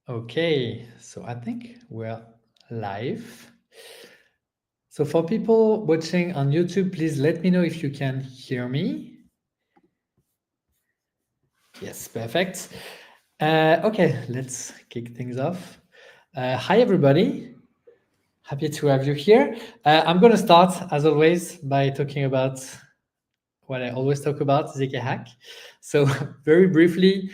Okay, so I think we're live. So for people watching on YouTube, please let me know if you can hear me. Yes, perfect. Okay, let's kick things off. Hi, everybody. Happy to have you here. I'm going to start, as always, by talking about what I always talk about, ZK Hack. So very briefly,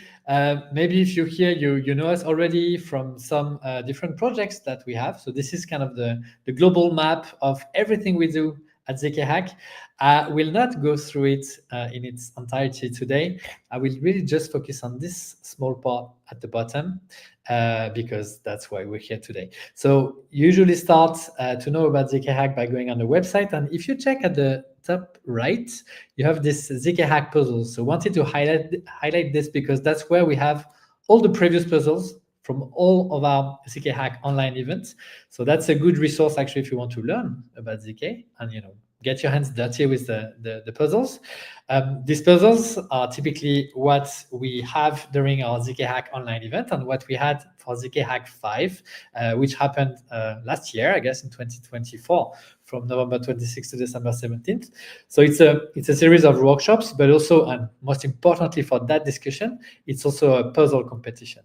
maybe if you're here, you know us already from some different projects that we have. So this is kind of the global map of everything we do at ZK Hack. I will not go through it in its entirety today. I will really just focus on this small part at the bottom because that's why we're here today. So usually start to know about ZK Hack by going on the website. And if you check at the top right, you have this ZK Hack puzzles. So wanted to highlight this because that's where we have all the previous puzzles from all of our ZK Hack online events. So that's a good resource actually if you want to learn about ZK and get your hands dirty with the puzzles. These puzzles are typically what we have during our ZK Hack online event and what we had for ZK Hack 5, which happened last year, I guess in 2024, from November 26th to December 17th. So it's a series of workshops, but also, and most importantly for that discussion, it's also a puzzle competition.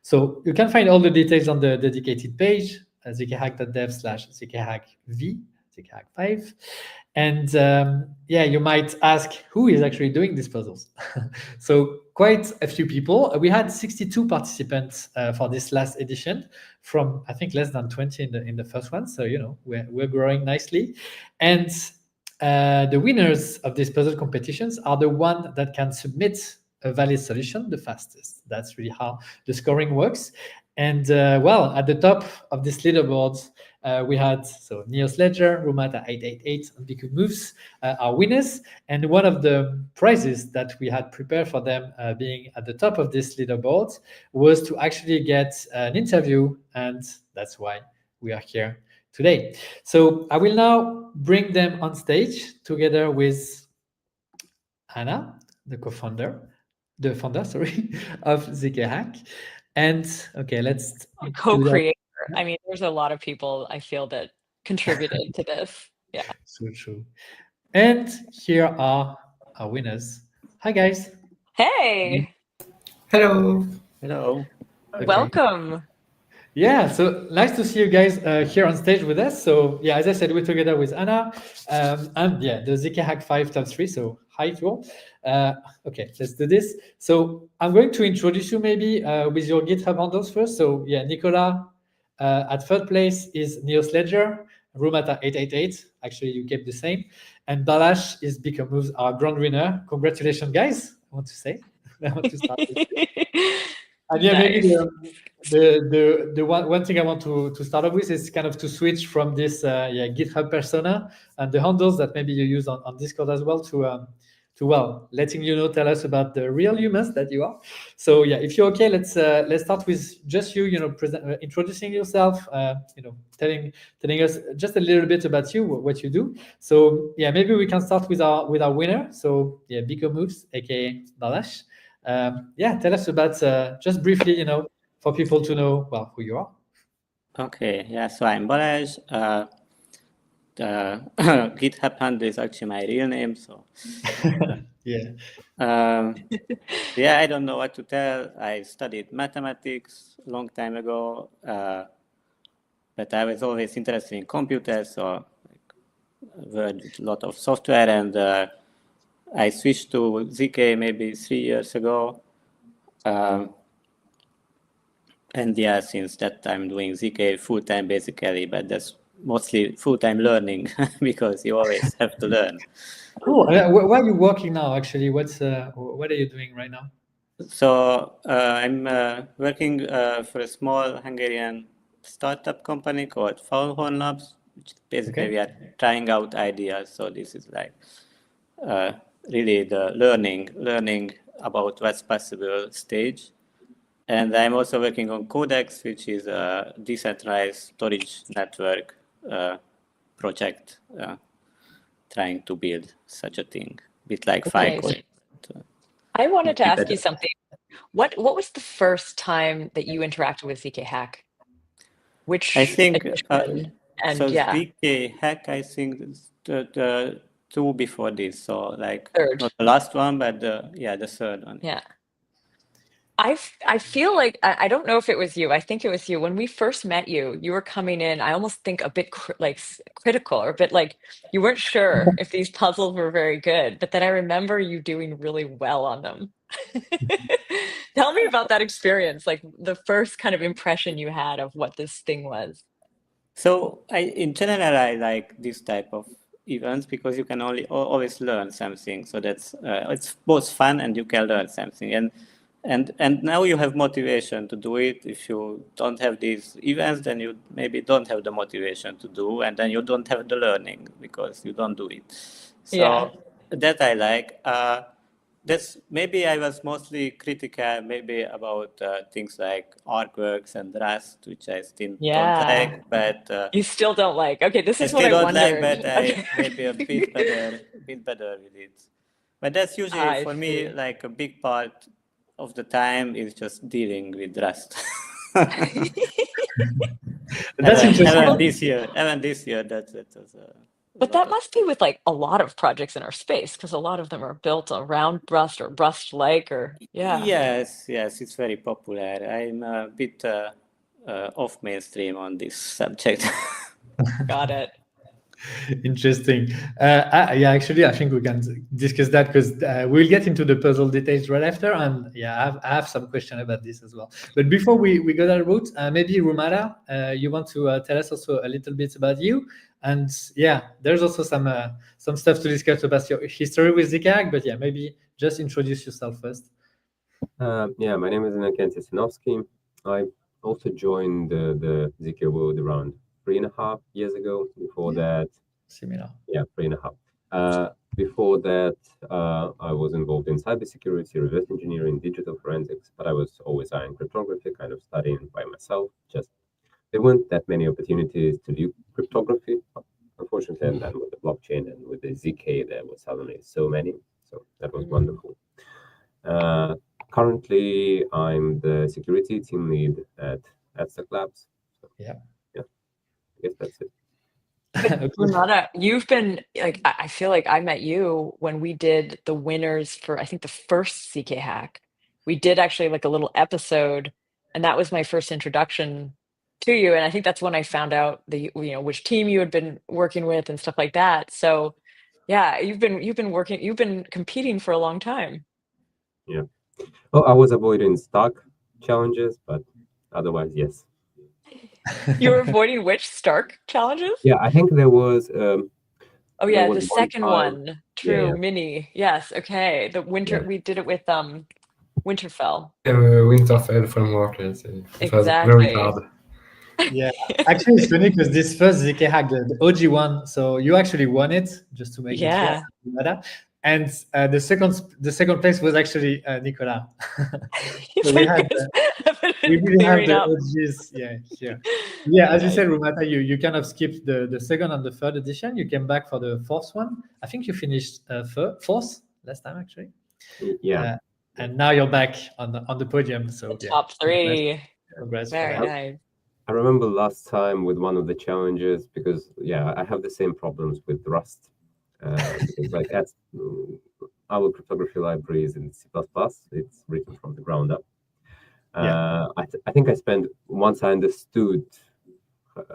So you can find all the details on the dedicated page, zkhack.dev/zkhackv, ZKHack5. And yeah, you might ask who is actually doing these puzzles. So quite a few people. We had 62 participants for this last edition from, I think, less than 20 in the first one. So, we're growing nicely. And the winners of these puzzle competitions are the one that can submit a valid solution the fastest. That's really how the scoring works. And well, at the top of this leaderboard, we had Neos Ledger, Rumata 888, and Biku Moves are winners. And one of the prizes that we had prepared for them, being at the top of this leaderboard, was to actually get an interview, and that's why we are here today. So I will now bring them on stage together with Anna, the founder, of ZK Hack. And okay, let's co-creator. I mean, there's a lot of people I feel that contributed to this. Yeah. So true. And here are our winners. Hi, guys. Hey. Hello. Hello. Okay. Welcome. Yeah, so nice to see you guys here on stage with us. So yeah, as I said, we're together with Anna and yeah, the ZK Hack 5 top 3. So hi to all. Okay, let's do this. So I'm going to introduce you maybe with your GitHub handles first. So yeah, Nicola at third place is Neos Ledger, Rumata 888. Actually, you kept the same. And Balash is Biku Moves, our grand winner. Congratulations, guys. I want to say. I want to start with you. And yeah, Nice. maybe the one thing I want to start off with is kind of to switch from this GitHub persona and the handles that maybe you use on Discord as well to letting tell us about the real humans that you are. So yeah, if you're okay, let's start with just you introducing yourself, telling us just a little bit about you, what you do. So yeah, maybe we can start with our winner. So yeah, Biku Moves, aka Balash. Yeah, tell us about just briefly, for people to know well who you are. Okay, yeah, so I'm Balázs. The GitHub handle is actually my real name, so yeah. Yeah, I don't know what to tell. I studied mathematics a long time ago, but I was always interested in computers, so worked with a lot of software, and I switched to ZK maybe 3 years ago. And yeah, since that I'm doing ZK full-time basically, but that's mostly full-time learning because you always have to learn. Cool. Where are you working now, actually? What are you doing right now? So I'm working for a small Hungarian startup company called Faulhorn Labs, which basically we are trying out ideas. So this is like really the learning about what's possible stage. And I'm also working on Codex, which is a decentralized storage network project, trying to build such a thing, a bit like Filecoin. I wanted to ask you something. What was the first time that you interacted with ZK Hack? Which I think edition? And so. yeah, ZK Hack, I think the two before this. So like third. not the last one, but the third one. Yeah. I feel like I don't know if it was you. I think it was you. When we first met you, you were coming in, I almost think a bit critical or a bit like you weren't sure if these puzzles were very good, but then I remember you doing really well on them. Tell me about that experience, like the first kind of impression you had of what this thing was. So in general, I like this type of events because you can always learn something. So that's it's both fun and you can learn something. And now you have motivation to do it. If you don't have these events, then you maybe don't have the motivation to do, and then you don't have the learning because you don't do it. Yeah. So that I like. That's maybe I was mostly critical, maybe about things like artworks and Rust, which I still don't Yeah. like, but You still don't like. Okay, this I is what still I don't like, wondered. but I Okay. maybe a bit better with it. But that's usually I for me see. like a big part of the time is just dealing with Rust. That's interesting. Even this year, that was a But lot that of. must be with like a lot of projects in our space because a lot of them are built around Rust or Rust-like or yeah, Yes, it's very popular. I'm a bit off mainstream on this subject. got it. Interesting. Yeah, actually, I think we can discuss that because we'll get into the puzzle details right after. And yeah, I have some question about this as well. But before we go that route, maybe Rumata, you want to tell us also a little bit about you. And yeah, there's also some stuff to discuss about your history with ZK, but yeah, maybe just introduce yourself first. Yeah, my name is Innocentis Sinowski. I also joined the ZK world around 3.5 years ago. Before that, Similar. yeah, 3.5. Before that, I was involved in cybersecurity, reverse engineering, digital forensics, but I was always eyeing cryptography, kind of studying by myself. Just there weren't that many opportunities to do cryptography, unfortunately, and then with the blockchain and with the ZK, there was suddenly so many. So that was wonderful. Currently, I'm the security team lead at Stack Labs. So, Yeah. I guess that's it. Okay. Renata, you've been like I feel like I met you when we did the winners for I think the first ZK hack. We did actually like a little episode, and that was my first introduction to you. And I think that's when I found out which team you had been working with and stuff like that. So yeah, you've been competing for a long time. Yeah. Well, I was avoiding Stark challenges, but otherwise, yes. You were avoiding which Stark challenges? Yeah, I think there was. Oh there yeah, was the one second time- one. True, yeah. Mini. Yes, okay. The winter Yeah. we did it with Winterfell. Winterfell framework. It was very Exactly. hard. Yeah, actually, it's funny because this first ZK hack, the OG one, so you actually won it, just to make it Yeah. clear. And the second place was actually Nicolas. So we had we really have the OGs, yeah. As you said, Rumata, you kind of skipped the second and the third edition. You came back for the fourth one. I think you finished fourth last time, actually. Yeah. And now you're back on the podium. So yeah, Top three. congrats for Very that. nice. I remember last time with one of the challenges because I have the same problems with Rust. Because like our cryptography library is in C++. It's written from the ground up. I think I spent, once I understood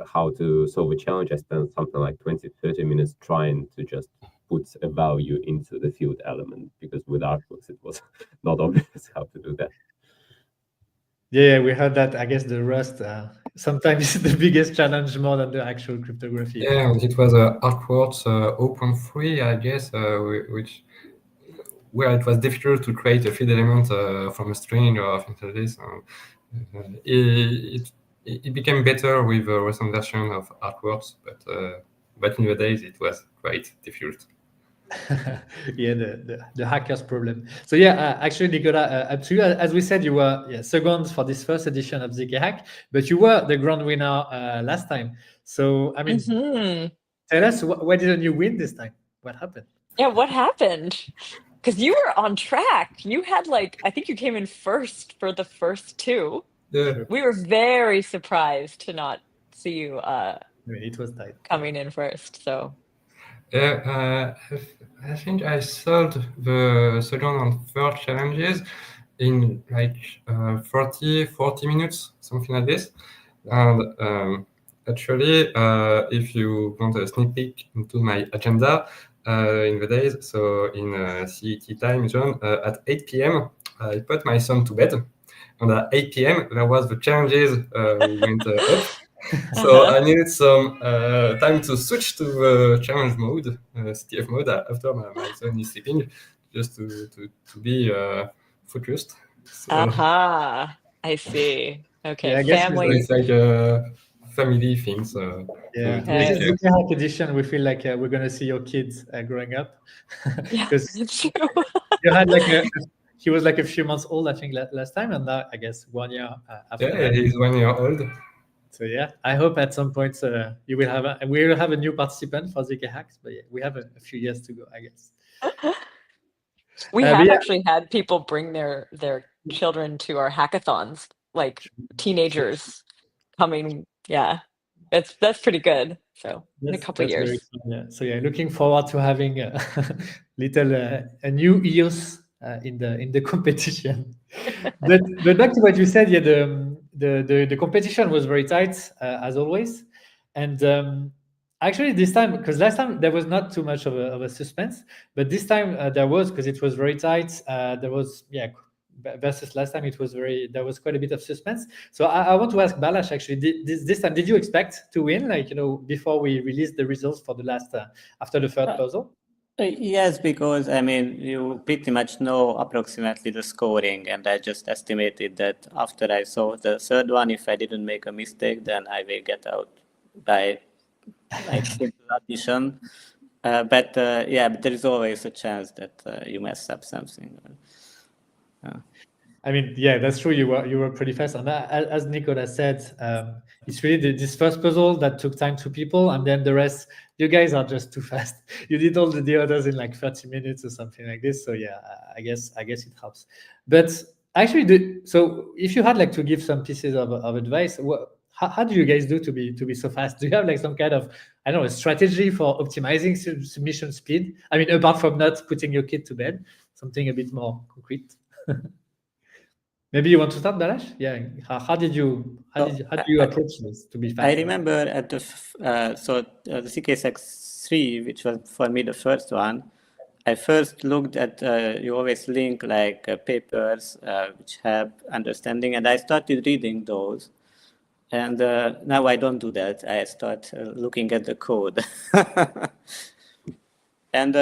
how to solve a challenge, I spent something like 20-30 minutes trying to just put a value into the field element, because with artworks it was not obvious how to do that. Yeah, we heard that. I guess the Rust sometimes is the biggest challenge more than the actual cryptography. Yeah, and it was Artworks 0.3, I guess, where it was difficult to create a field element from a string or things like this. It became better with a recent version of Artworks, but in the days it was quite difficult. Yeah, the hacker's problem. So yeah, actually, Nicolas, up to you. As we said, you were second for this first edition of ZK Hack, but you were the grand winner last time. So I mean, tell us why didn't you win this time? What happened? Yeah, what happened? because you were on track. You had like, I think you came in first for the first two. Yeah. We were very surprised to not see you It was tight. coming in first. So Yeah, I think I solved the second and third challenges in like 40 minutes, something like this. And actually, if you want a sneak peek into my agenda in the days, so in CET time zone, at 8 p.m., I put my son to bed. And at 8 p.m., there was the challenges we went up. So I needed some time to switch to the challenge mode, CTF mode, after my son is sleeping, just to be focused. So, I see. Okay, Yeah, I guess so family. it's like a family thing. So Yeah, to with take this care. ZK Hack edition, we feel like we're gonna see your kids growing up Yeah, because it's true. you had he was like a few months old, I think, last time, and now I guess 1 year after Yeah, that. he's 1 year old. So yeah, I hope at some point you will have we will have a new participant for ZK Hacks, but yeah, we have a few years to go, I guess. We but have yeah. actually had people bring their children to our hackathons, like teenagers coming. Yeah, that's pretty good. So in a couple That's years. very fun, yeah. So yeah, looking forward to having a new EOS in the competition. but back to what you said, yeah, the competition was very tight as always, and actually this time, because last time there was not too much of a suspense, but this time there was, because it was very tight. There was versus last time there was quite a bit of suspense. So I want to ask Balázs, actually, this time did you expect to win, like, before we released the results for the last after the third puzzle? Yes, because I mean, you pretty much know approximately the scoring, and I just estimated that after I saw the third one, if I didn't make a mistake, then I will get out by like simple addition. But there is always a chance that you mess up something. I mean, yeah, that's true. You were pretty fast, and as Nicolas said, it's really this first puzzle that took time to people, and then the rest, you guys are just too fast. You did all the others in like 30 minutes or something like this. So yeah, I guess it helps. But actually, so if you had like to give some pieces of advice, how do you guys do to be so fast? Do you have like some kind of, I don't know, a strategy for optimizing submission speed? I mean, apart from not putting your kid to bed, something a bit more concrete. Maybe you want to start, Balázs? Yeah. How do you approach this to be fast? I remember at the CKSX3, which was for me the first one, I first looked at, you always link like papers which have understanding, and I started reading those. And now I don't do that. I start looking at the code. And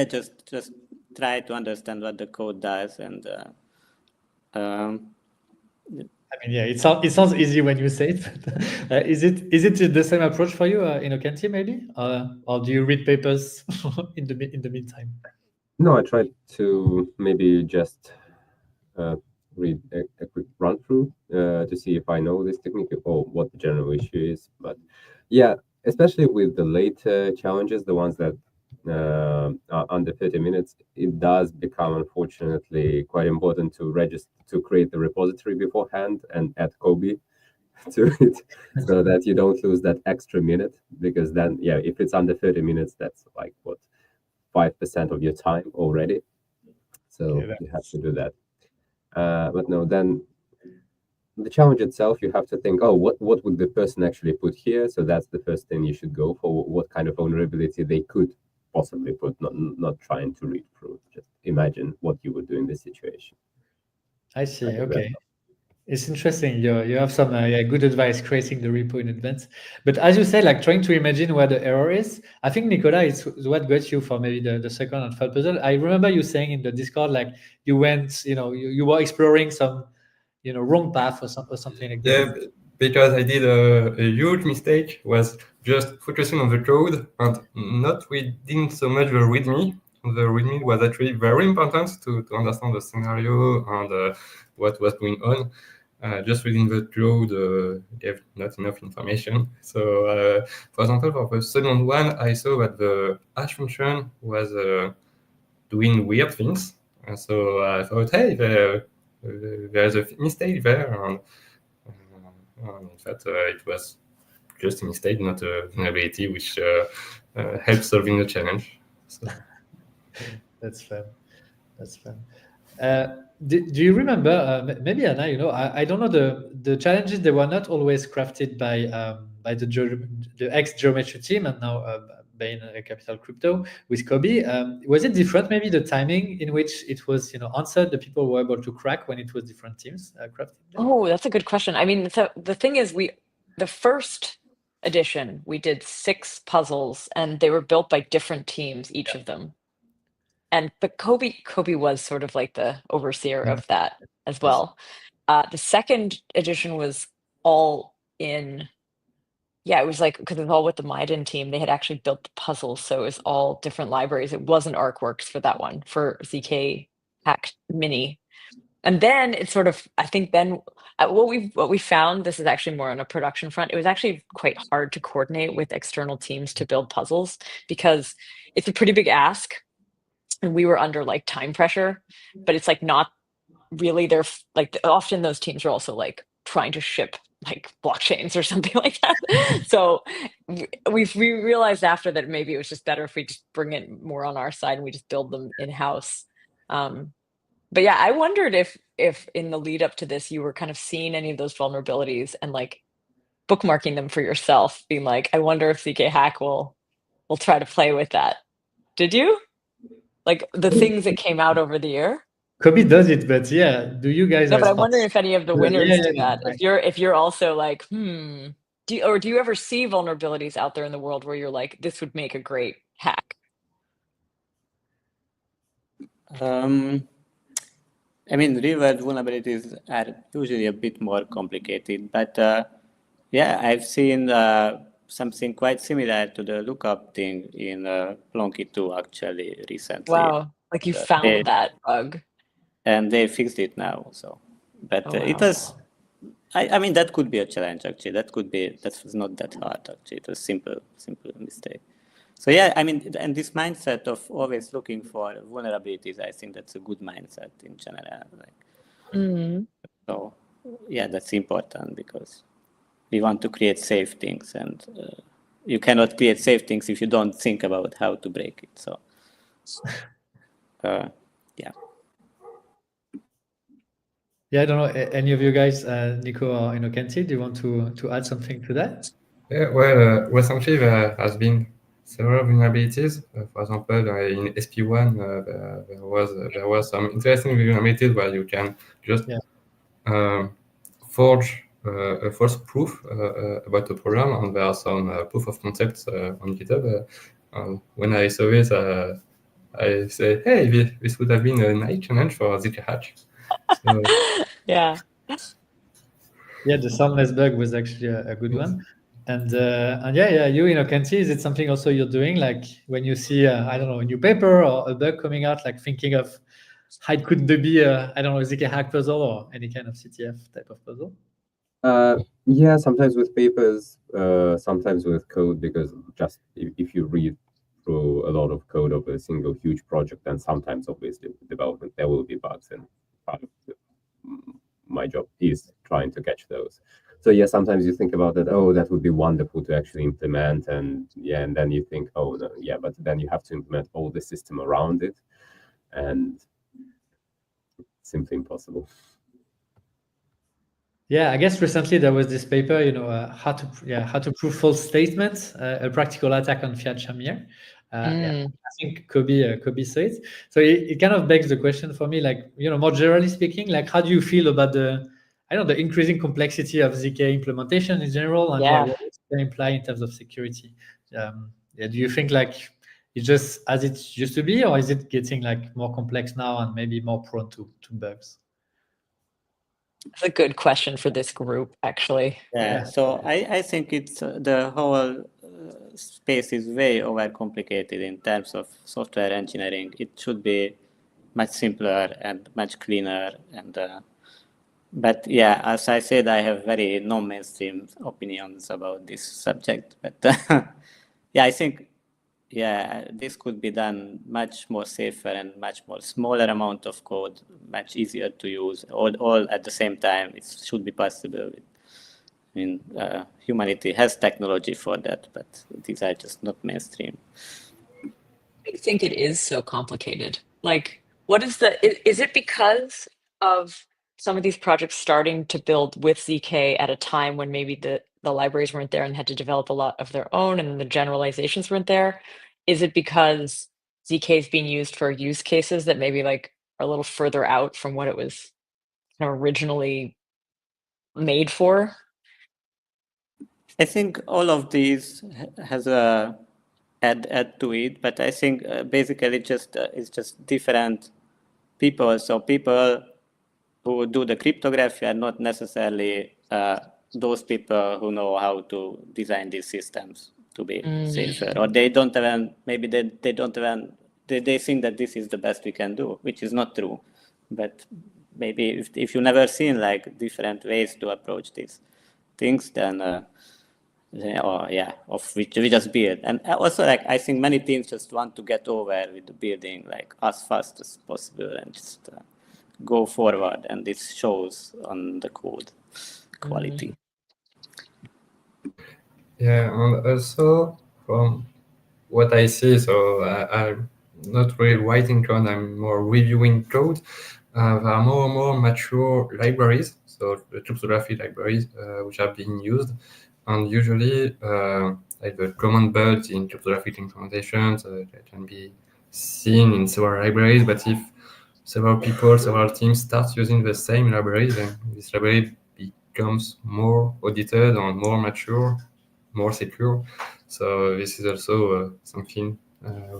just try to understand what the code does. And I mean, yeah, it sounds easy when you say it. But, is it the same approach for you in Ocantee, maybe, or do you read papers in the meantime? No, I tried to maybe just read a quick run through to see if I know this technique or what the general issue is. But yeah, especially with the later challenges, the ones that are under 30 minutes, it does become, unfortunately, quite important to create the repository beforehand and add Kobe to it, so that you don't lose that extra minute, because then, yeah, if it's under 30 minutes, that's like what, 5% of your time already. So you have to do that. But no, then the challenge itself, you have to think, oh, what would the person actually put here? So that's the first thing you should go for. What kind of vulnerability they could possibly put, not trying to read through. Just imagine what you would do in this situation. I see. Okay. It's interesting. You have some good advice creating the repo in advance. But as you say, like trying to imagine where the error is, I think, Nicolas, is what got you for maybe the second and third puzzle. I remember you saying in the Discord, like you went, you were exploring some, wrong path or something like that. Yeah, because I did a huge mistake, was just focusing on the code and not reading so much the README. The README was actually very important to understand the scenario and what was going on. just reading the code gave not enough information. So, for example, for the second one, I saw that the hash function was doing weird things. And so I thought, hey, there's a mistake there. And in fact, it was just a mistake, not a vulnerability, which helps solving the challenge. So. That's fun. That's fun. Do you remember, maybe Anna, I don't know, the challenges, they were not always crafted by the ex-Geometry team and now Bain Capital Crypto with Kobe. Was it different, maybe the timing in which it was answered, the people were able to crack when it was different teams crafting them? Oh, that's a good question. I mean, so the thing is, the first edition, we did 6 puzzles and they were built by different teams, each of them. But Kobe was sort of like the overseer of that as well. The second edition was all in, it was like, because it was all with the Maiden team, they had actually built the puzzles, so it was all different libraries. It wasn't ArcWorks for that one, for ZK Hack Mini. And then it's sort of, I think then what we found, this is actually more on a production front, it was actually quite hard to coordinate with external teams to build puzzles because it's a pretty big ask. And we were under like time pressure, but it's like not really their, like often those teams are also like trying to ship like blockchains or something like that. So we realized after that maybe it was just better if we just bring it more on our side and we just build them in-house. But yeah, I wondered if in the lead up to this, you were kind of seeing any of those vulnerabilities and like bookmarking them for yourself, being like, I wonder if ZK Hack will try to play with that. Did you? Like the things that came out over the year? Kobe does it, but yeah, do you guys? No, but I'm wondering if any of the winners do that. Right. If you're also like, do you ever see vulnerabilities out there in the world where you're like, this would make a great hack? I mean, real-world vulnerabilities are usually a bit more complicated, but I've seen something quite similar to the lookup thing in Plonky 2 actually recently. Wow, like you found that bug. And they fixed it now. So, but it was, I mean, that could be a challenge actually. That was not that hard actually. It was simple mistake. So yeah, I mean, and this mindset of always looking for vulnerabilities, I think that's a good mindset in general. So yeah, that's important because we want to create safe things, and you cannot create safe things if you don't think about how to break it. So yeah. Yeah, I don't know. Any of you guys, Nico or Innocenty, do you want to add something to that? Yeah, well, recently there has been several vulnerabilities. For example, in SP1, there was some interesting vulnerabilities where you can just forge a false proof about a program, and there are some proof of concepts on GitHub. When I saw this, I say, hey, this would have been a nice challenge for ZK Hack. So, yeah, the soundless bug was actually a good one. And you Innocenty, is it something also you're doing, like when you see I don't know, a new paper or a bug coming out, like thinking of how it could be I don't know, a ZK Hack puzzle or any kind of CTF type of puzzle? Yeah, sometimes with papers, sometimes with code, because just if you read through a lot of code of a single huge project, then sometimes obviously with development there will be bugs, and part of my job is trying to catch those. So yeah, sometimes you think about that, that would be wonderful to actually implement, and then you think, no, but then you have to implement all the system around it, and it's simply impossible. Yeah, I guess recently there was this paper, how to prove false statements, a practical attack on Fiat Shamir. I think Kobe saw it. So it kind of begs the question for me, like, more generally speaking, like, how do you feel about the increasing complexity of ZK implementation in general, and what it can imply in terms of security? Do you think like it's just as it used to be, or is it getting like more complex now and maybe more prone to bugs? That's a good question for this group, actually. Yeah, so I think it's the whole space is way overcomplicated in terms of software engineering. It should be much simpler and much cleaner, and But yeah, as I said, I have very non-mainstream opinions about this subject. But yeah, I think this could be done much more safer and much more smaller amount of code, much easier to use, all at the same time. It should be possible. I mean, humanity has technology for that, but these are just not mainstream. I think it is so complicated. Like, what is is it because of some of these projects starting to build with ZK at a time when maybe the libraries weren't there and had to develop a lot of their own and the generalizations weren't there? Is it because ZK is being used for use cases that maybe like are a little further out from what it was kind of originally made for? I think all of these has a add to it, but I think basically it's just different people. So people who do the cryptography are not necessarily those people who know how to design these systems to be safer, or they don't even, maybe they don't even, they think that this is the best we can do, which is not true. But maybe if you've never seen like different ways to approach these things, then of which we just build. And also, like, I think many teams just want to get over with the building like as fast as possible and just go forward, and this shows on the code quality. Yeah, and also from what I see, so I'm not really writing code, I'm more reviewing code. There are more and more mature libraries, so the cryptography libraries, which are being used. And usually, like the common bugs in cryptographic implementations that can be seen in several libraries. But if several people, several teams start using the same library, then this library becomes more audited and more mature, more secure. So this is also something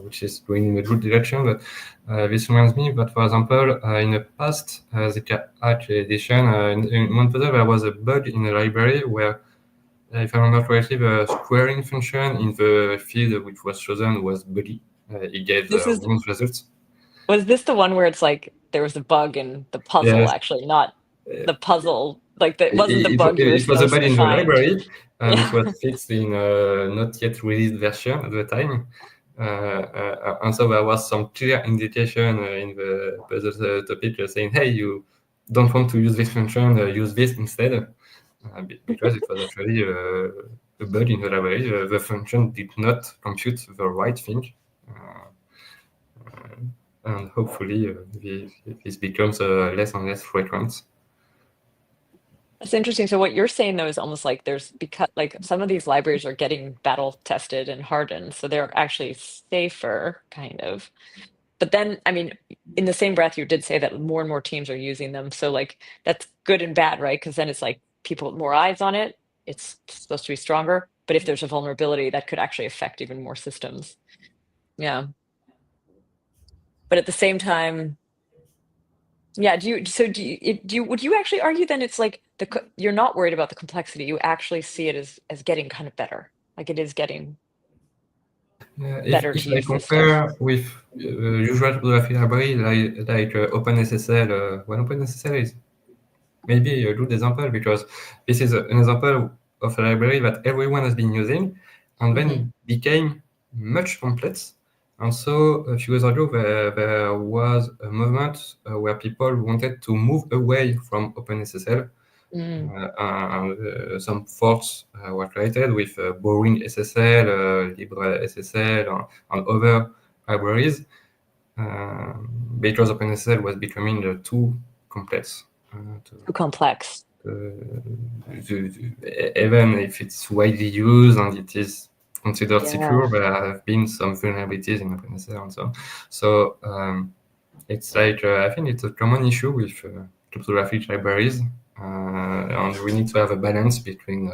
which is going in a good direction. But this reminds me that, for example, in the past ZK Hack edition, in one puzzle there was a bug in the library where, if I remember correctly, the squaring function in the field which was chosen was buggy. It gave wrong results. Was this the one where it's like there was a bug in the puzzle, Yes. actually, not the puzzle? Like that wasn't the bug you were It was a supposed bug to in the find. library, and Yeah. it was fixed in a not yet released version at the time. And so there was some clear indication in the puzzle topic saying, hey, you don't want to use this function, use this instead. Because it was actually a bug in the library. The function did not compute the right thing. And hopefully this becomes less and less frequent. That's interesting. So what you're saying though is almost like because like some of these libraries are getting battle tested and hardened, so they're actually safer, kind of. But then, I mean, in the same breath, you did say that more and more teams are using them. So like that's good and bad, right? Because then it's like people with more eyes on it, it's supposed to be stronger. But if there's a vulnerability, that could actually affect even more systems. Yeah. But at the same time, yeah, would you actually argue then it's like you're not worried about the complexity, you actually see it as getting kind of better, like it is getting better if to I use this compare stuff? with usual cryptography library like OpenSSL, when OpenSSL is maybe a good example because this is an example of a library that everyone has been using and then became much complex. And so a few years ago, there was a movement where people wanted to move away from OpenSSL. And some forks were created with Boring SSL, LibreSSL, and other libraries because OpenSSL was becoming too complex. Too complex. Even if it's widely used and it is considered secure, there have been some vulnerabilities in OpenSSL and so on. So it's like, I think it's a common issue with cryptographic libraries. And we need to have a balance between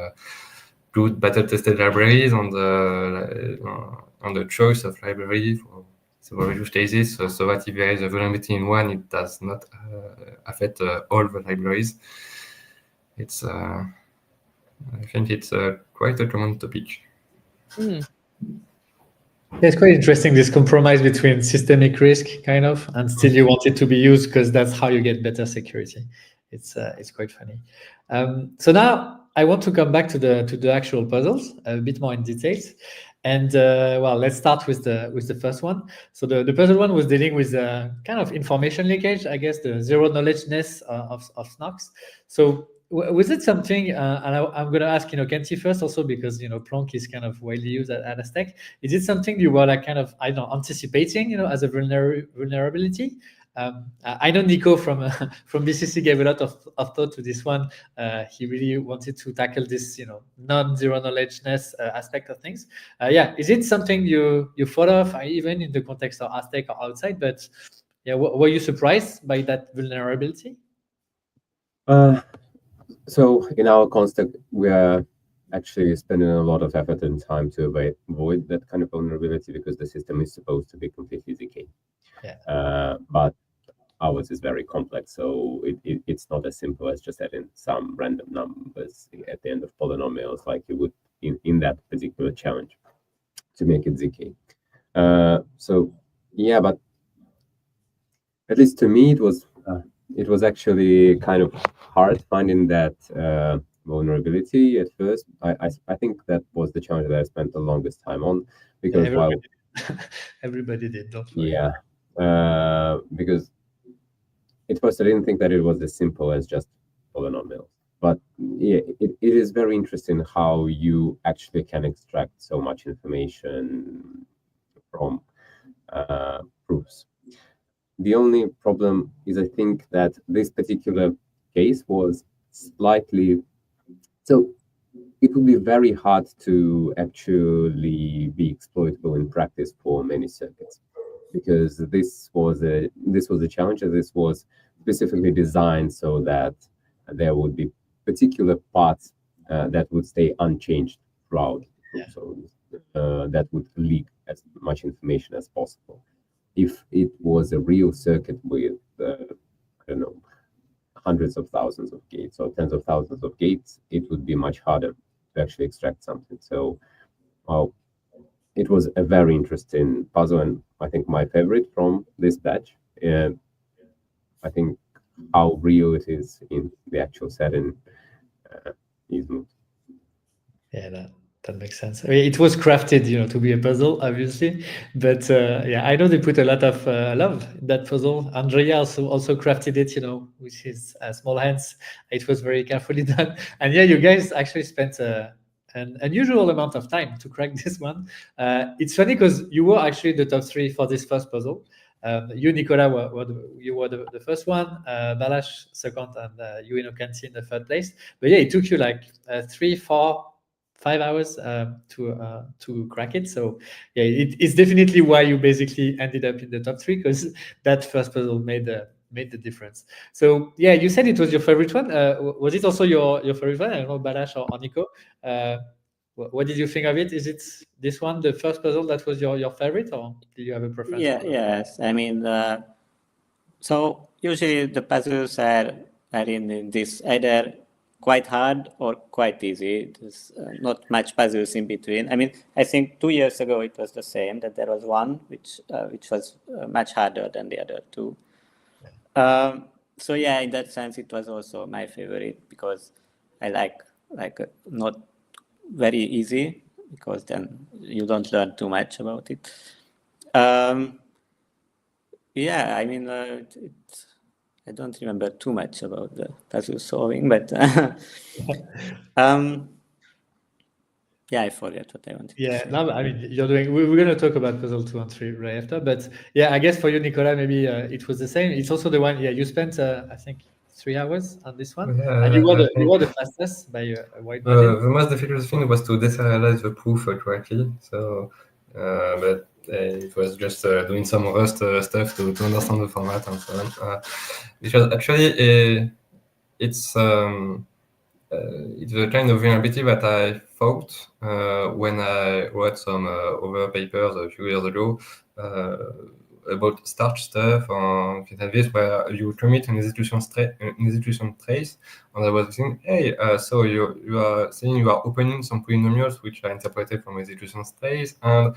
good battle-tested libraries and the choice of library for several use cases, so that if there is a vulnerability in one, it does not affect all the libraries. It's, I think it's quite a common topic. It's quite interesting, this compromise between systemic risk, kind of, and still you want it to be used because that's how you get better security. It's quite funny. So now I want to come back to the actual puzzles a bit more in details. And well, let's start with the first one. So the puzzle one was dealing with kind of information leakage, I guess, the zero knowledgeness of Snox. So was it something? And I'm going to ask Kenty first, also because Plonk is kind of widely used at Aztec. Is it something you were like kind of anticipating as a vulnerability? I know Nico from BCC gave a lot of thought to this one. He really wanted to tackle this, non-zero knowledgeness aspect of things. Yeah, is it something you thought of, even in the context of Aztec or outside? But yeah, were you surprised by that vulnerability? So in our construct, we are actually spending a lot of effort and time to avoid that kind of vulnerability because the system is supposed to be completely ZK. Yeah. But ours is very complex, so it's not as simple as just adding some random numbers at the end of polynomials like you would in that particular challenge to make it ZK. So yeah, but at least to me, it was actually kind of hard finding that vulnerability at first. I think that was the challenge that I spent the longest time on because everybody did, don't worry. Yeah, because at first I didn't think that it was as simple as just polynomials. But yeah, it is very interesting how you actually can extract so much information from proofs. The only problem is, I think, that this particular case was slightly... So it would be very hard to actually be exploitable in practice for many circuits, because this was a challenge, and this was specifically designed so that there would be particular parts that would stay unchanged throughout, so that would leak as much information as possible. If it was a real circuit with, I don't know, hundreds of thousands of gates or tens of thousands of gates, it would be much harder to actually extract something. So, well, it was a very interesting puzzle, and I think my favorite from this batch. I think how real it is in the actual setting is moved. Yeah, that makes sense. I mean, it was crafted, to be a puzzle, obviously, but yeah, I know they put a lot of love in that puzzle. Andrea also crafted it, with his small hands. It was very carefully done, and yeah, you guys actually spent an unusual amount of time to crack this one. It's funny because you were actually the top 3 for this first puzzle. You, Nicolas, you were the first one, Balázs second, and you, Kenty, in the third place. But yeah, it took you like 3, 4, 5 hours to crack it. So yeah, it's definitely why you basically ended up in the top 3, because that first puzzle made the difference. So yeah, you said it was your favorite one. Was it also your favorite one? I don't know, Balázs or Nico. What did you think of it? Is it this one, the first puzzle, that was your favorite, or do you have a preference? Yes. I mean, so usually the puzzles are in this either quite hard or quite easy. There's not much puzzles in between. I mean, I think 2 years ago it was the same, that there was one which was much harder than the other two. So yeah, in that sense, it was also my favorite, because I like not very easy, because then you don't learn too much about it. Yeah, I mean, I don't remember too much about the puzzle solving, but yeah, I forget what I wanted to say. No, I mean, you're doing. We're going to talk about puzzle 2 and 3 right after, but yeah, I guess for you, Nicolas, maybe it was the same. It's also the one. Yeah, you spent I think 3 hours on this one, and you were the fastest by a wide margin. The most difficult thing was to deserialize the proof correctly. So, but it was just doing some Rust stuff to understand the format and so on. Because actually, it's a kind of vulnerability that I thought when I wrote some other papers a few years ago about starch stuff or things like this, where you commit an execution trace, and I was thinking, hey, so you are saying you are opening some polynomials which are interpreted from execution trace, and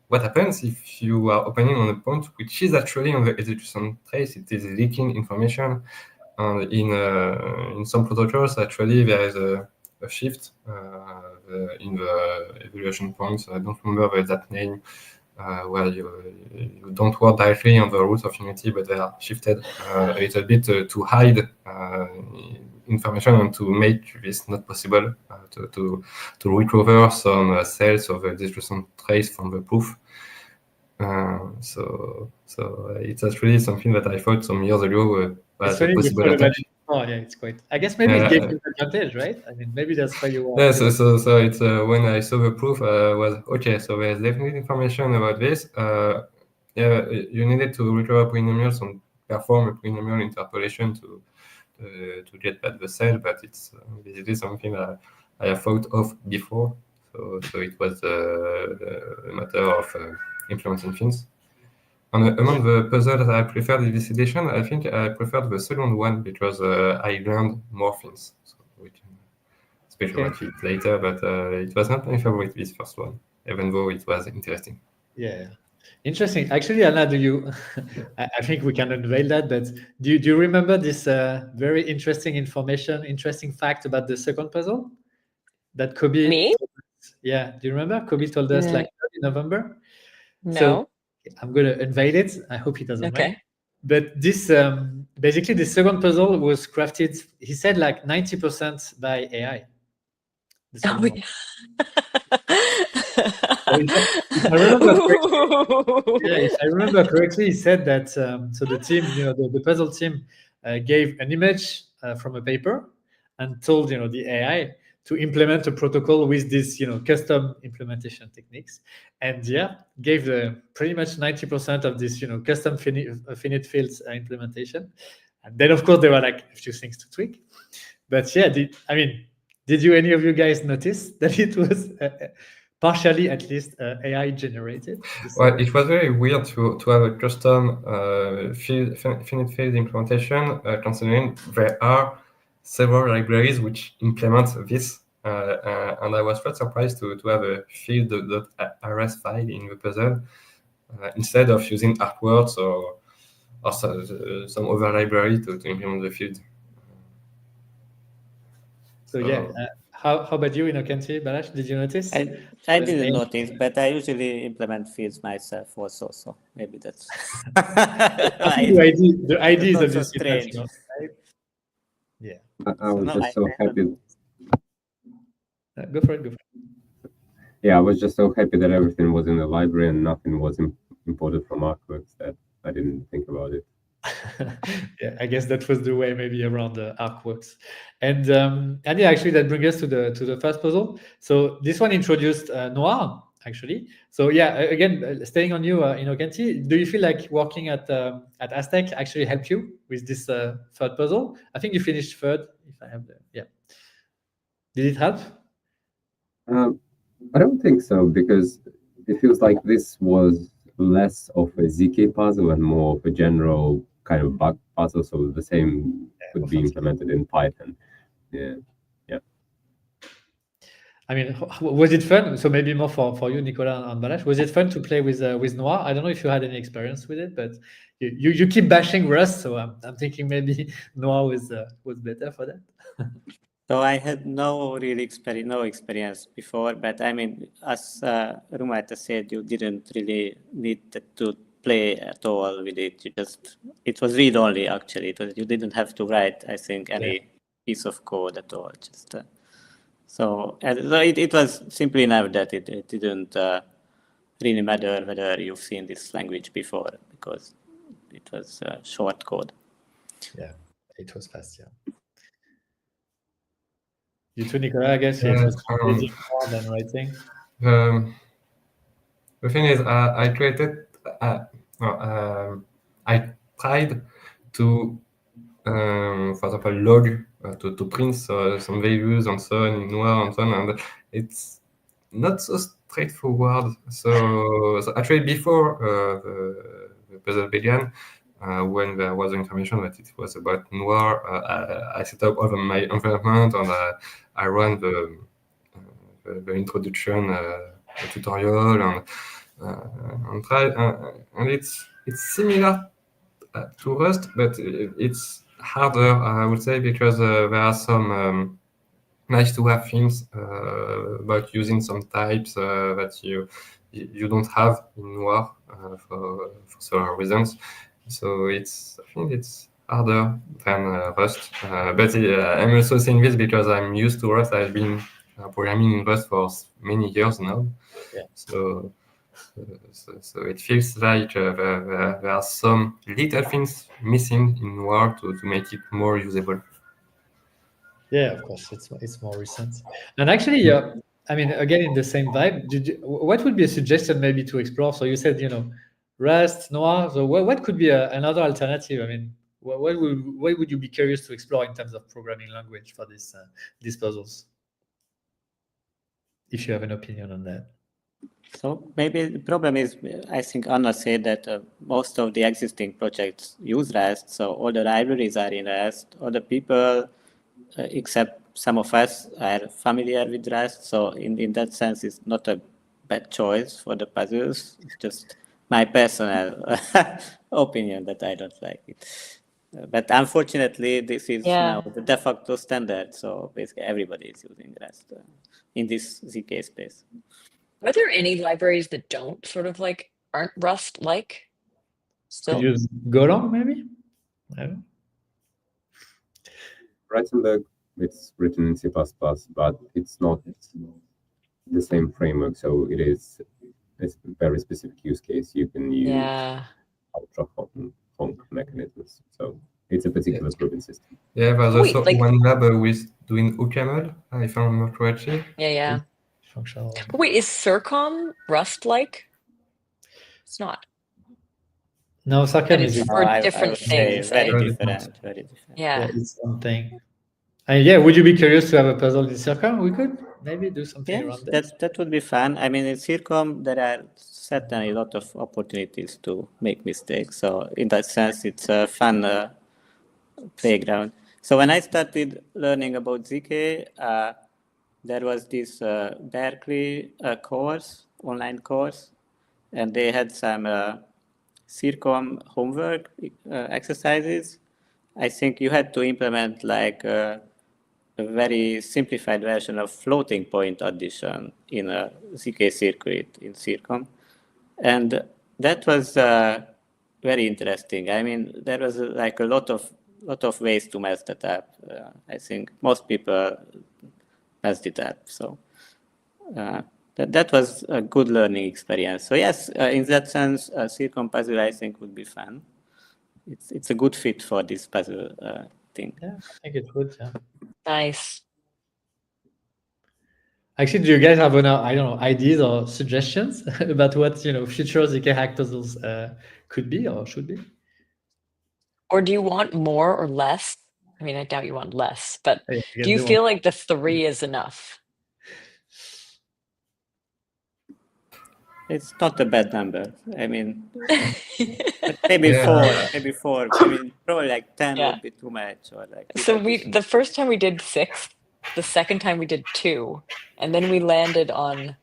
what happens if you are opening on a point which is actually on the execution trace? It is leaking information. And in some protocols, actually, there is a shift in the evaluation points. I don't remember the exact name, where you don't work directly on the root of Unity, but they are shifted a little bit to hide information and to make this not possible, to recover some cells of the distribution trace from the proof. So it's actually something that I thought some years ago was a possible attack. Oh yeah, it's quite. I guess maybe it gave you an advantage, right? I mean, maybe that's why you were. Yeah, so it's when I saw the proof, was okay. So there's definitely information about this. Yeah, you needed to recover polynomials and perform a polynomial interpolation to get back the cell, but it's basically something I have thought of before. So it was a matter of implementing things. And among the puzzles I preferred in this edition, I think I preferred the second one because I learned more things. So we can speak about it later, but it was not my favorite, this first one, even though it was interesting. Yeah, interesting. Actually, Anna, do you? I think we can unveil that. But do you remember this very interesting fact about the second puzzle that Kobe? Me? Yeah, do you remember? Kobe told us like in November. No. So I'm going to unveil it. I hope he doesn't mind. But this basically the second puzzle was crafted. He said like 90% by AI. Oh, yeah. If I remember correctly, he said that so the team, the puzzle team, gave an image from a paper and told the AI to implement a protocol with this custom implementation techniques, and gave pretty much 90% of this custom finite fields implementation, and then of course there were like a few things to tweak, but did any of you guys notice that it was partially, at least, AI generated? Well, it was very weird to have a custom finite field implementation, considering there are several libraries which implement this, and I was quite surprised to have a field.rs file in the puzzle instead of using ArcWords or some other library to implement the field. So how about you, Innocenti, Balázs? Did you notice? I didn't notice, but I usually implement fields myself also, so maybe that's the ideas of this strange. Right? Yeah. I was just so happy. Go for it. Yeah, I was just so happy that everything was in the library and nothing was imported from ArcWorks that I didn't think about it. Yeah, I guess that was the way maybe around the ArcWorks, and yeah, actually that brings us to the first puzzle. So this one introduced Noir actually. So yeah, again, staying on you, Innocenti, do you feel like working at Aztec actually helped you with this third puzzle? I think you finished third, if I have Did it help? I don't think so, because it feels like this was less of a ZK puzzle and more of a general kind of bug puzzle, so the same could be implemented in Python. Yeah. I mean, was it fun? So maybe more for you, Nicolas and Balázs. Was it fun to play with Noir? I don't know if you had any experience with it, but you keep bashing Rust, so I'm thinking maybe Noir was better for that. So I had no experience before, but I mean, as Rumata said, you didn't really need to play at all with it. It was read only actually. You didn't have to write, I think, any piece of code at all. So it was simply enough that it didn't really matter whether you've seen this language before, because it was short code. Yeah, it was fast. Yeah. You too, Nicolas, I guess it was reading more than writing. The thing is, I created. I tried to, for example, log to print some values and so on in Noir and so on, and it's not so straightforward. So actually, before the puzzle began, when there was information that it was about Noir, I set up all of my environment and I ran the introduction tutorial and it's similar to Rust, but it's harder, I would say, because there are some nice to have things about using some types that you don't have in Noir for several reasons. So I think it's harder than Rust. But I'm also saying this because I'm used to Rust. I've been programming in Rust for many years now. Yeah. So it feels like there are some little things missing in Noir to make it more usable. Yeah, of course, it's more recent. And actually, I mean, again, in the same vibe, what would be a suggestion maybe to explore? So you said, Rust, Noir. So what could be another alternative? I mean, what would you be curious to explore in terms of programming language for these puzzles? If you have an opinion on that. So maybe the problem is, I think Anna said that most of the existing projects use Rust, so all the libraries are in Rust. Other people, except some of us, are familiar with Rust. So in that sense, it's not a bad choice for the puzzles. It's just my personal opinion that I don't like it. But unfortunately, this is now the de facto standard. So basically, everybody is using Rust in this ZK space. Are there any libraries that don't aren't Rust-like still? Could use Golang, maybe? I don't know. Reisenberg, it's written in C++, but it's not the same framework. So it's a very specific use case. You can use ultra honk mechanisms. So it's a particular proven system. Yeah, there's also one lab with doing OOCaml, if I remember correctly. Yeah. Functional. Wait, is Circom Rust-like? It's not. No, Circom is for different things. Very different. Yeah. It's something. And would you be curious to have a puzzle in Circom? We could maybe do something around that. That would be fun. I mean, in Circom, there are certainly a lot of opportunities to make mistakes. So in that sense, it's a fun playground. So when I started learning about ZK, there was this Berkeley online course, and they had some Circom homework exercises. I think you had to implement like a very simplified version of floating point addition in a ZK circuit in Circom. And that was very interesting. I mean, there was like a lot of ways to mess that up. I think most people messed it up. So that was a good learning experience. So yes, in that sense, Circom puzzle I think would be fun. It's a good fit for this puzzle thing. Yeah, I think it would. Yeah. Nice. Actually, do you guys have ideas or suggestions about what future ZK hack puzzles could be or should be? Or do you want more or less? I mean, I doubt you want less, but do you feel like the 3 is enough? It's not a bad number. I mean, maybe 4. I mean, probably like 10 would be too much. Or like. So the first time we did 6, the second time we did 2, and then we landed on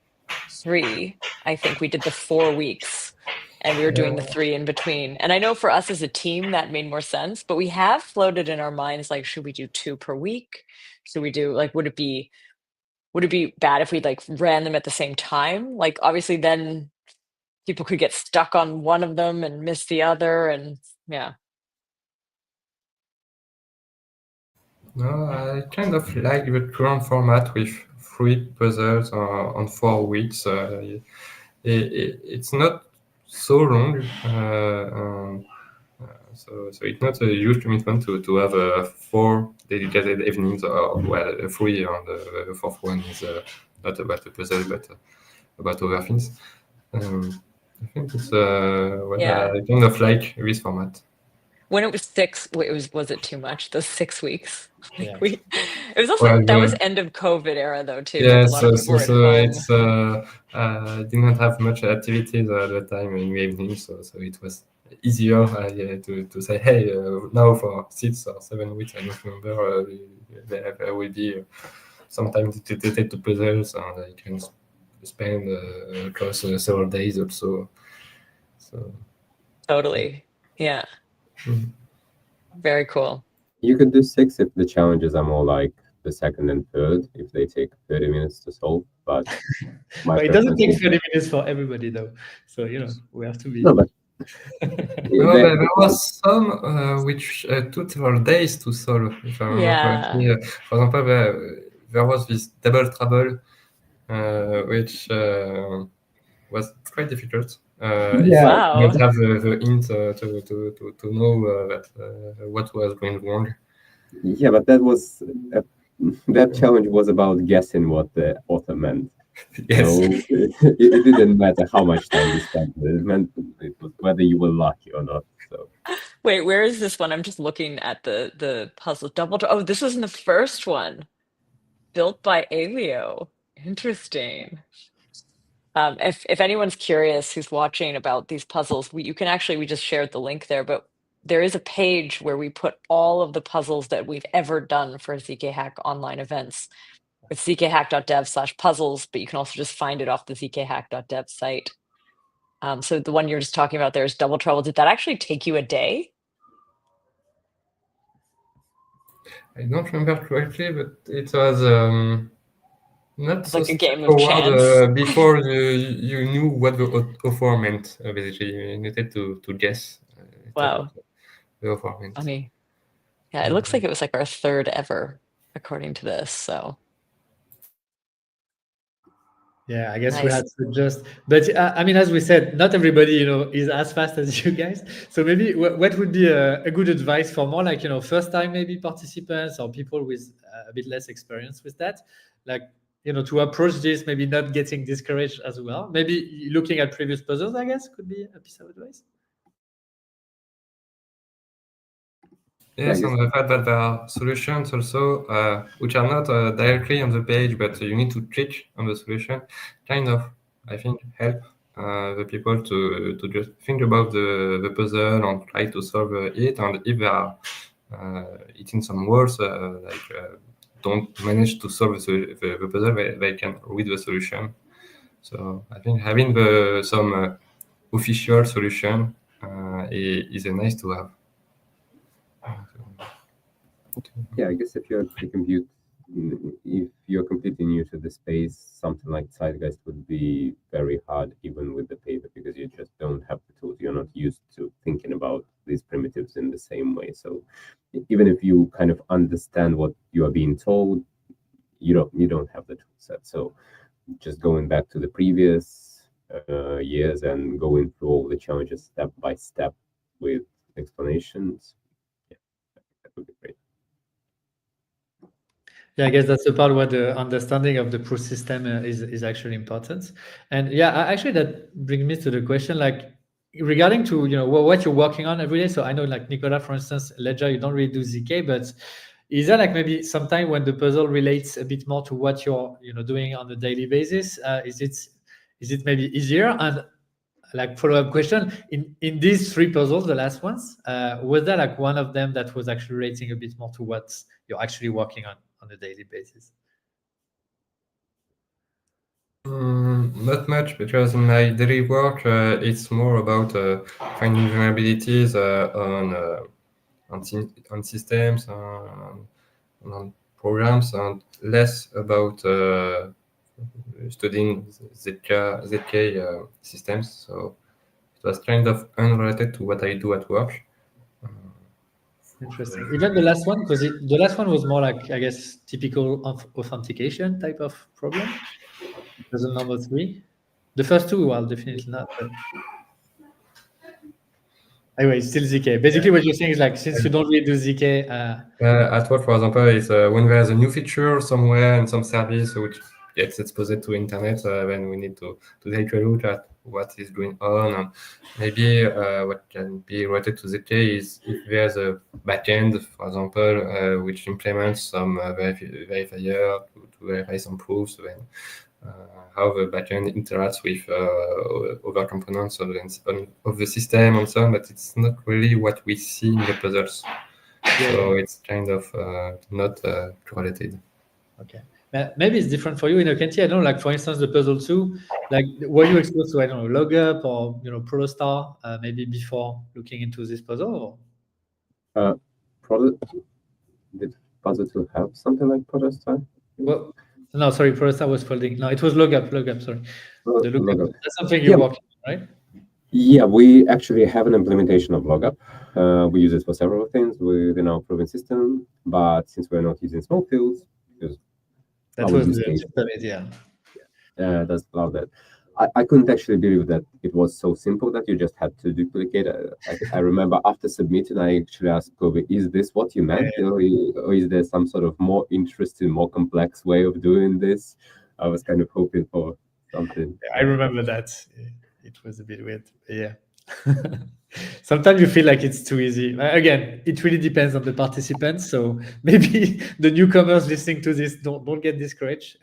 3. I think we did the 4 weeks, and we were doing the 3 in between. And I know for us as a team that made more sense, but we have floated in our minds like, should we do 2 per week? Should we do would it be bad if we ran them at the same time? Like obviously then people could get stuck on one of them and miss the other, and yeah. No, I kind of like the current format with 3 puzzles on 4 weeks. It's not so long, so it's not a huge commitment to have 4 dedicated evenings, or 3 on the 4th one is not about the puzzle, but about other things. I think it's I kind of like this format. When it was 6, was it too much? Those 6 weeks. Yeah. It was also that was end of COVID era though too. Yeah, a lot of people were at home. It's didn't have much activities at the time in the evening, so it was easier to say, hey, now for 6 or 7 weeks, I don't remember, there will be some time dedicated to puzzles, and I can spend across several days also. So totally, yeah. Very cool. You could do 6 if the challenges are more like the second and third, if they take 30 minutes to solve. But my But it doesn't preference take 30 minutes for everybody, though. So, we have to be. no, but No, they- there was some which took several days to solve, if I remember Yeah. correctly. For example, there was this double trouble, which was quite difficult. If you Wow. don't have the hint to know what was going wrong. yeah, but that challenge was about guessing what the author meant. Yes. So it didn't matter how much time you spent. It meant it was whether you were lucky or not. So Wait, where is this one? I'm just looking at the puzzle. Oh, this was in the first one. Built by Alio. Interesting. If anyone's curious who's watching about these puzzles, we just shared the link there, but there is a page where we put all of the puzzles that we've ever done for ZK online events. It's zkhack.dev/puzzles, but you can also just find it off the zkhack.dev site. So the one you're just talking about there is Double Trouble. Did that actually take you a day? I don't remember correctly, but it was not It's so like a game of straightforward chance. before you knew what the offer meant. Basically, you needed to guess. Wow. The offer meant. Funny. Yeah, it looks like it was like our third ever, according to this. So Yeah, I guess we Nice. had to adjust. But I mean, as we said, not everybody, is as fast as you guys. So maybe what would be a good advice for more like, first time maybe participants or people with a bit less experience with that, like, to approach this, maybe not getting discouraged as well. Maybe looking at previous puzzles, I guess, could be a piece of advice. Yes, Yeah, and the fact that there are solutions also which are not directly on the page, but you need to click on the solution, kind of, I think, help the people to just think about the puzzle and try to solve it. And if they are hitting some walls, don't manage to solve the puzzle, they can read the solution. So I think having some official solution is nice to have. yeah, I guess if you're completely new to the space, something like Zeitgeist would be very hard, even with the paper, because you just don't have the tools. You're not used to thinking about these primitives in the same way. So even if you kind of understand what you are being told, you don't have the tool set. So just going back to the previous years and going through all the challenges step by step with explanations, yeah, that would be great. Yeah, I guess that's the part where the understanding of the pro system is actually important. And yeah, actually that brings me to the question, like regarding to what you're working on every day. So I know like Nicolas, for instance, Ledger, you don't really do ZK, but is there like maybe sometime when the puzzle relates a bit more to what you're doing on a daily basis? Is it maybe easier? And like follow-up question, in these 3 puzzles, the last ones, was there like one of them that was actually relating a bit more to what you're actually working on a daily basis? Not much, because in my daily work, it's more about finding vulnerabilities on systems, on programs, and less about studying ZK systems. So it was kind of unrelated to what I do at work. Interesting. Even the last one, because the last one was more like, I guess, typical of authentication type of problem. Puzzle number 3. The first 2, well, definitely not. But anyway, it's still ZK. Basically, what you're saying is like, since you don't really do ZK, at work, for example, is when there's a new feature somewhere in some service which gets exposed to internet, then we need to take a look at what is going on. And maybe what can be related to ZK is if there's a backend, for example, which implements some verifier to verify some proofs, then how the backend interacts with other components of the system and so on, but it's not really what we see in the puzzles. So it's kind of not correlated. Okay. Maybe it's different for you in OKNT. I don't know, like for instance, the puzzle 2, like were you exposed to, I don't know, Logup or Protostar maybe before looking into this puzzle? did Puzzle 2 have something like Protostar? Well, no, sorry, Protostar was folding. No, it was Lookup, sorry. The Lookup. Lookup. That's something you're Yeah. working on, right? Yeah, we actually have an implementation of Lookup. We use it for several things within our proven system, but since we're not using small fields, because That our was use the case gist of it, yeah. does allow that. I couldn't actually believe that it was so simple that you just had to duplicate. I remember after submitting, I actually asked Kobe, is this what you meant? Or is there some sort of more interesting, more complex way of doing this? I was kind of hoping for something. I remember that. It was a bit weird. Yeah. Sometimes you feel like it's too easy. Again, it really depends on the participants. So maybe the newcomers listening to this don't get discouraged.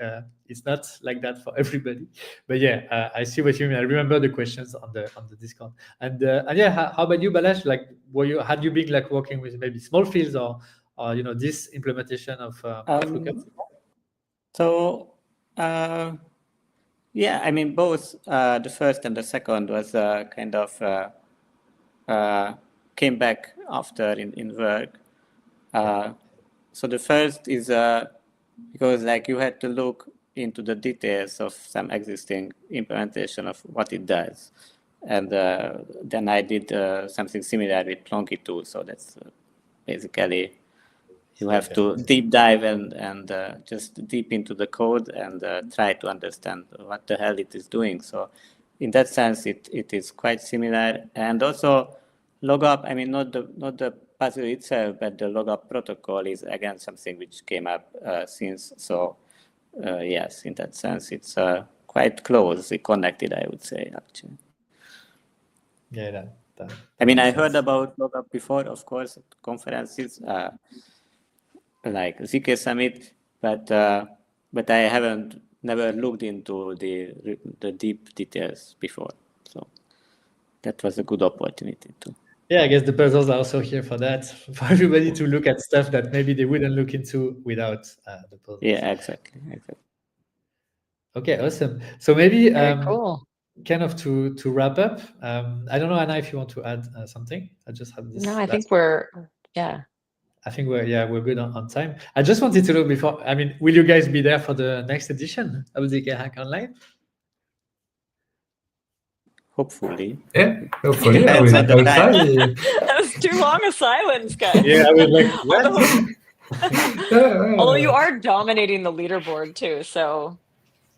It's not like that for everybody. But yeah, I see what you mean. I remember the questions on the Discord. And yeah, how about you, Balazs? Like, had you been like working with maybe small fields or this implementation of Lookup? So yeah, I mean both the first and the second was kind of came back after in work. So the first is because like you had to look into the details of some existing implementation of what it does, and then I did something similar with Plonky too. So that's basically you have to deep dive and just deep into the code and try to understand what the hell it is doing. So in that sense, it is quite similar. And also Lookup, I mean, not the puzzle itself, but the Lookup protocol is again something which came up since. So yes, in that sense, it's quite closely connected, I would say, actually. Yeah, I mean, I heard about Lookup before, of course, at conferences like ZK Summit, but I haven't never looked into the deep details before. So that was a good opportunity too. Yeah, I guess the puzzles are also here for that, for everybody to look at stuff that maybe they wouldn't look into without the puzzles. Yeah, exactly. Okay, awesome. So maybe Cool. kind of to wrap up, I don't know, Anna, if you want to add something. I just have this. No, I think we're I think we're good on time. I just wanted to know before. I mean, will you guys be there for the next edition of ZK Hack Online? Hopefully. Yeah, hopefully. I will say. That was too long a silence, guys. Yeah, I was like, what? Although you are dominating the leaderboard too, so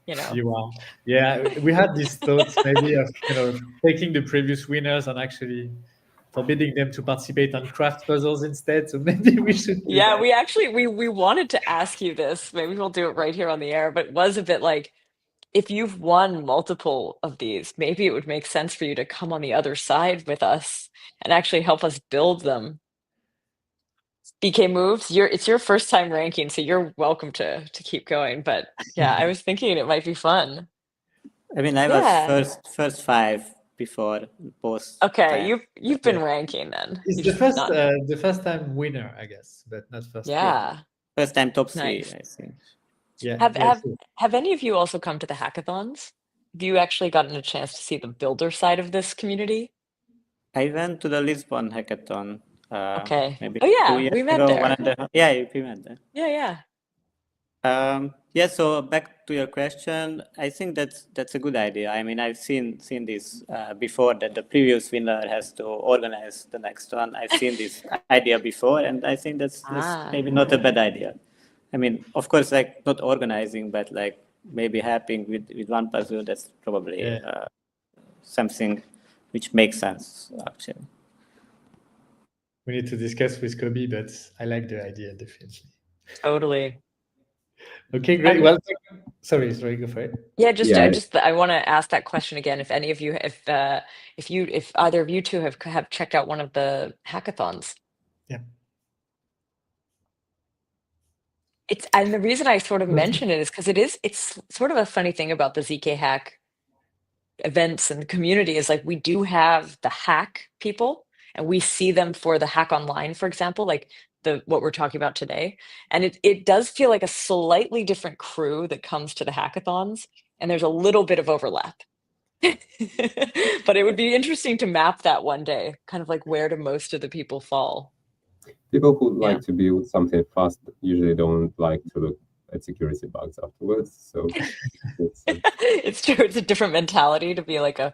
you are. Yeah, we had these thoughts maybe of taking the previous winners and actually forbidding them to participate on craft puzzles instead. So maybe we should. Yeah, we actually we wanted to ask you this. Maybe we'll do it right here on the air, but it was a bit like, if you've won multiple of these, maybe it would make sense for you to come on the other side with us and actually help us build them. BK Moves, it's your first time ranking, so you're welcome to keep going. But yeah, I was thinking it might be fun. I mean, I was first 5 before both. Okay, you've been ranking then. It's the first time winner, I guess, but not first. Yeah. First time top 3, Nice. I think. Yeah. Have any of you also come to the hackathons? Have you actually gotten a chance to see the builder side of this community? I went to the Lisbon hackathon. Okay. Maybe oh yeah, 2 years we met ago, there. Yeah, we met there. Yeah. Yeah. So back to your question, I think that's a good idea. I mean, I've seen this before, that the previous winner has to organize the next one. I've seen this idea before, and I think that's maybe not a bad idea. I mean, of course, like not organizing, but like maybe helping with one puzzle. That's probably something which makes sense, actually. We need to discuss with Kobe, but I like the idea, definitely. Totally. Okay, great. Well, sorry, go for it. Yeah, I want to ask that question again. If any of you, if either of you two have checked out one of the hackathons. Yeah. And the reason I sort of mention it is because it's sort of a funny thing about the ZK Hack events and the community is like, we do have the hack people and we see them for the Hack Online, for example, like what we're talking about today. And it does feel like a slightly different crew that comes to the hackathons, and there's a little bit of overlap. But it would be interesting to map that one day, kind of like where do most of the people fall. People who Yeah. like to build something fast usually don't like to look at security bugs afterwards. So it's, It's true. It's a different mentality to be like a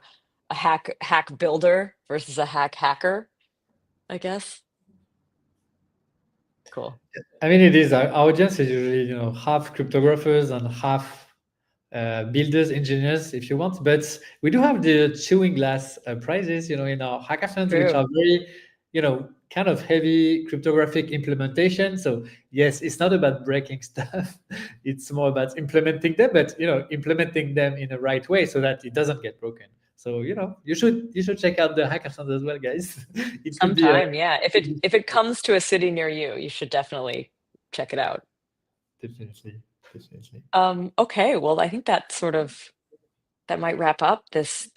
hack builder versus a hacker, I guess. Cool. I mean, it is. Our audience is usually, half cryptographers and half builders, engineers, if you want. But we do have the chewing glass prizes, in our hackathons, which True. are very, kind of heavy cryptographic implementation. So yes, it's not about breaking stuff. It's more about implementing them, but implementing them in the right way so that it doesn't get broken. So you should check out the hackathons as well, guys. It could be Sometime, yeah. If it comes to a city near you, you should definitely check it out. definitely. Okay, well, I think that might wrap up this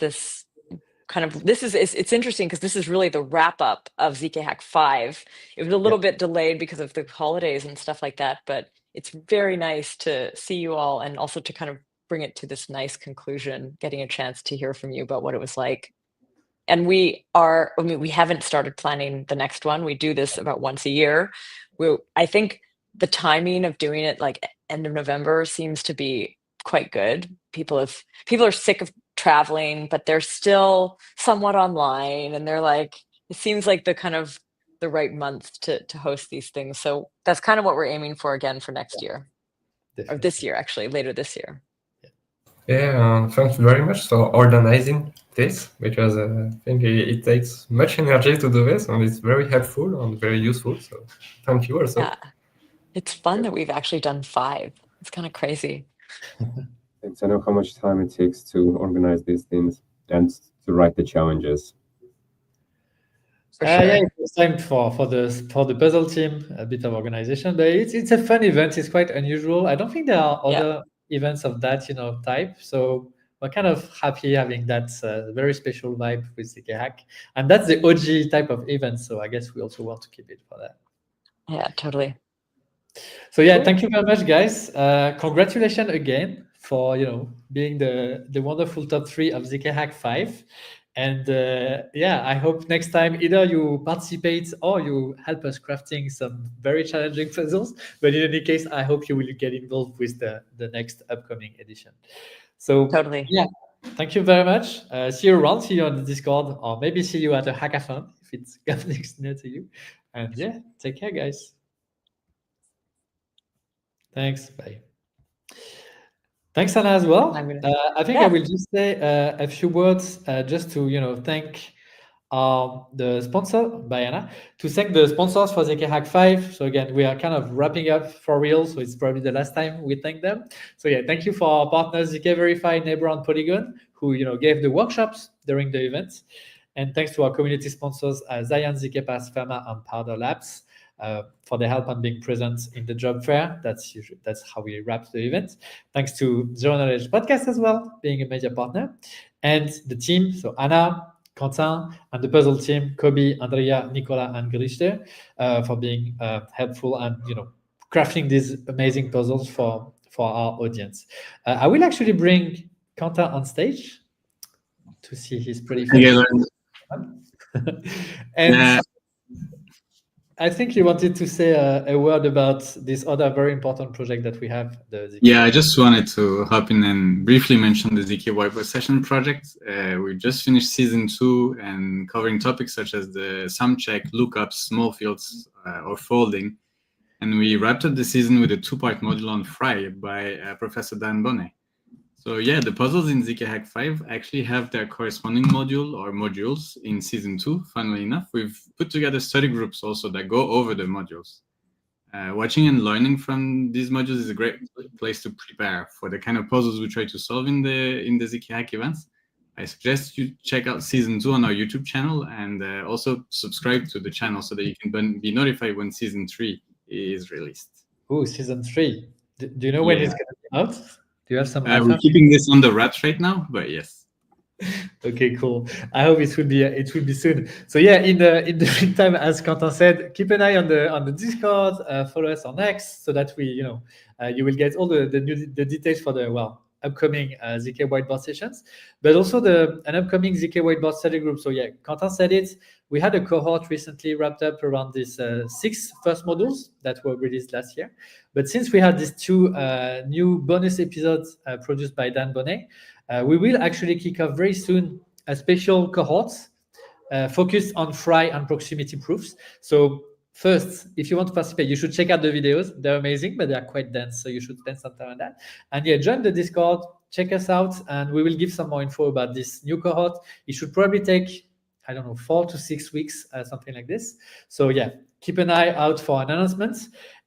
kind of it's interesting because this is really the wrap up of ZK Hack 5. It was a little bit delayed because of the holidays and stuff like that, but it's very nice to see you all and also to kind of bring it to this nice conclusion, getting a chance to hear from you about what it was like. And we haven't started planning the next one. We do this about once a year. I think the timing of doing it like end of November seems to be quite good. People are sick of traveling, but they're still somewhat online, and they're like, it seems like the right month to host these things. So that's kind of what we're aiming for again for next year, or this year, actually, later this year. Yeah, thank you very much for organizing this, because I think it takes much energy to do this, and it's very helpful and very useful. So thank you also. Yeah, it's fun that we've actually done 5. It's kind of crazy. Thanks. I know how much time it takes to organize these things and to write the challenges. For sure. Yeah, it's time for the puzzle team, a bit of organization, but it's a fun event. It's quite unusual. I don't think there are other events of that type. So we're kind of happy having that very special vibe with ZK Hack, and that's the OG type of event. So I guess we also want to keep it for that. Yeah, totally. So yeah, thank you very much, guys. Congratulations again for being the wonderful top 3 of ZK Hack 5. And I hope next time either you participate or you help us crafting some very challenging puzzles. But in any case, I hope you will get involved with the next upcoming edition. So Totally. yeah, thank you very much. See you around, see you on the Discord, or maybe see you at a hackathon if it's happening near to you. And yeah, take care, guys. Thanks. Bye. Thanks, Anna, as well. I think I will just say a few words just to thank the sponsor, by Anna, to thank the sponsors for ZK Hack 5. So again, we are kind of wrapping up for real, so it's probably the last time we thank them. So yeah, thank you for our partners, ZK Verify, Neighbor, and Polygon, who gave the workshops during the event. And thanks to our community sponsors, Zion, ZK Pass, Ferma, and Powder Labs, for their help on being present in the job fair. That's how we wrap the event. Thanks to Zero Knowledge Podcast as well, being a major partner, and the team. So Anna, Quentin, and the puzzle team, Kobe, Andrea, Nicola, and Grishte, for being helpful and crafting these amazing puzzles for our audience. I will actually bring Quentin on stage to see his pretty face. And I think you wanted to say a word about this other very important project that we have. Yeah, I just wanted to hop in and briefly mention the ZK Whiteboard Session project. We just finished season 2 and covering topics such as the sum check, lookups, small fields, or folding. And we wrapped up the season with a 2-part module on Fry by Professor Dan Bonnet. So yeah, the puzzles in ZK Hack 5 actually have their corresponding module or modules in season 2, funnily enough. We've put together study groups also that go over the modules. Watching and learning from these modules is a great place to prepare for the kind of puzzles we try to solve in the ZK Hack events. I suggest you check out season 2 on our YouTube channel, and also subscribe to the channel so that you can be notified when season 3 is released. Oh, season 3. Do you know when it's going to be out? Do you have some? We're keeping this on the wraps right now, but yes. Okay, cool. I hope it will be soon. So yeah, in the meantime, as Quentin said, keep an eye on the Discord. Follow us on X so that we you will get all the details for the upcoming ZK Whiteboard sessions, but also an upcoming ZK Whiteboard study group. So yeah, Quentin said it. We had a cohort recently wrapped up around these 6 first modules that were released last year. But since we had these 2 new bonus episodes produced by Dan Bonnet, we will actually kick off very soon a special cohort focused on fry and proximity proofs. So first, if you want to participate, you should check out the videos. They're amazing, but they are quite dense, so you should spend some time on that. And yeah, join the Discord, check us out, and we will give some more info about this new cohort. It should probably take, I don't know, 4 to 6 weeks, something like this. So yeah, keep an eye out for an announcement.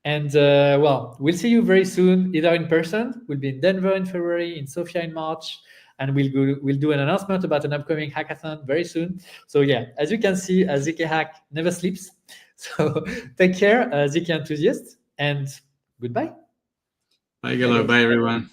And well, we'll see you very soon, either in person. We'll be in Denver in February, in Sofia in March, and we'll do an announcement about an upcoming hackathon very soon. So yeah, as you can see, ZK Hack never sleeps. So take care, ZK enthusiasts, and goodbye. Bye, Galo. Bye, everyone.